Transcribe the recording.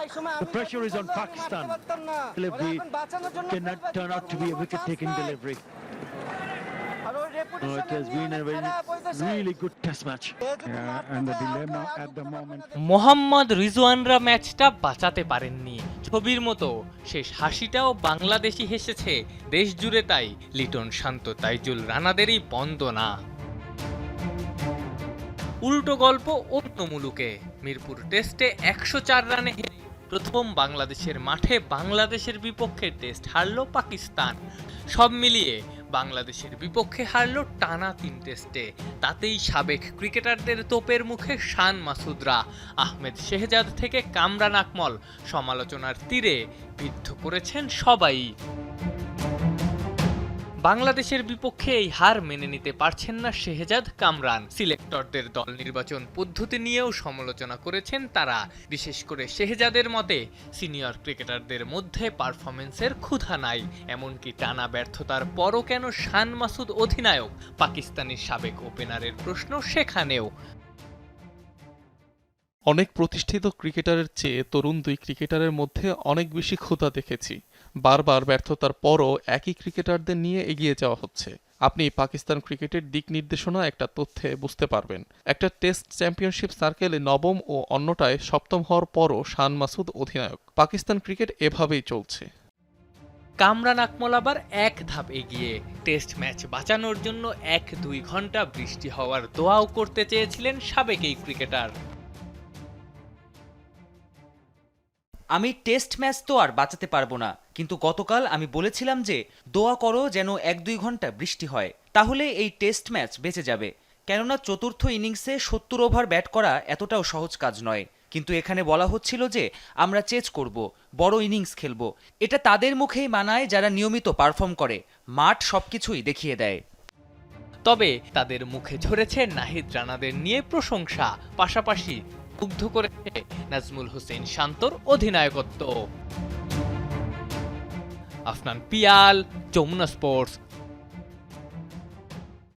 The pressure is on Pakistan. Delivery cannot turn out to be a wicket-taking delivery. No, it has been a really good test match. Yeah, and the dilemma at the moment. Mohammad রিজওয়ানরা ম্যাচটা বাঁচাতে পারেননি। ছবির মতো শেষ হাসিটাও বাংলাদেশি হেসেছে দেশ জুড়ে, তাই লিটন, শান্ত, তাইজুল রানাদেরই বন্দনা। উল্টো গল্প অন্য মুলুকে। মিরপুর টেস্টে 104 রানে হেরে প্রথম বাংলাদেশের মাঠে বাংলাদেশের বিপক্ষে টেস্ট হারল পাকিস্তান। সব মিলিয়ে বাংলাদেশের বিপক্ষে হারল টানা 3 টেস্টে। তাতেই সাবেক ক্রিকেটারদের তোপের মুখে শান মাসুদরা। আহমেদ শেহজাদ থেকে কামরান আকমল সমালোচনার তীরে বিদ্ধ করেছেন সবাই। বাংলাদেশের বিপক্ষে এই হার মেনে নিতে পারছেন না শেহজাদ, কামরান। সিলেক্টরদের দল নির্বাচন পদ্ধতি নিয়েও সমালোচনা করেছেন তারা। বিশেষ করে শেহজাদের মতে সিনিয়র ক্রিকেটারদের মধ্যে পারফরমেন্সের ক্ষুধা নাই। এমনকি টানা ব্যর্থতার পরও কেন শান মাসুদ অধিনায়ক? পাকিস্তানি সাবেক ওপেনারের প্রশ্ন সেখানেও। অনেক প্রতিষ্ঠিত ক্রিকেটারের চেয়ে তরুণ দুই ক্রিকেটারের মধ্যে অনেক বেশি ক্ষুধা দেখেছি। বারবার ব্যর্থতার পরও একই ক্রিকেটারদের নিয়ে এগিয়ে যাওয়া হচ্ছে। আপনি পাকিস্তান ক্রিকেটের দিক নির্দেশনা একটা তথ্যে বুঝতে পারবেন। একটা টেস্ট চ্যাম্পিয়নশিপ সার্কেলে নবম ও অন্যটায় সপ্তম হওয়ার পরও শান মাসুদ অধিনায়ক। পাকিস্তান ক্রিকেট এভাবেই চলছে। কামরান আকমল আবার এক ধাপ এগিয়ে। টেস্ট ম্যাচ বাঁচানোর জন্য 1-2 ঘন্টা বৃষ্টি হওয়ার দোয়াও করতে চেয়েছিলেন সাবেক এই ক্রিকেটার। আমি টেস্ট ম্যাচ তো আর বাঁচাতে পারবো না, কিন্তু গতকাল আমি বলেছিলাম যে দোয়া করো যেন 1-2 ঘন্টা বৃষ্টি হয়, তাহলে এই টেস্ট ম্যাচ বেঁচে যাবে। কেননা চতুর্থ ইনিংসে 70 ওভার ব্যাট করা এতটাও সহজ কাজ নয়। কিন্তু এখানে বলা হচ্ছিল যে আমরা চেজ করব, বড় ইনিংস খেলবো। এটা তাদের মুখেই মানায় যারা নিয়মিত পারফর্ম করে। মাঠ সবকিছুই দেখিয়ে দেয়। তবে তাদের মুখে ঝরেছে নাহিদ রানাদের নিয়ে প্রশংসা, পাশাপাশি মুগ্ধ করেছে নাজমুল হোসেন শান্তর অধিনায়কত্ব। আফনান পিয়াল, যমুনা স্পোর্টস।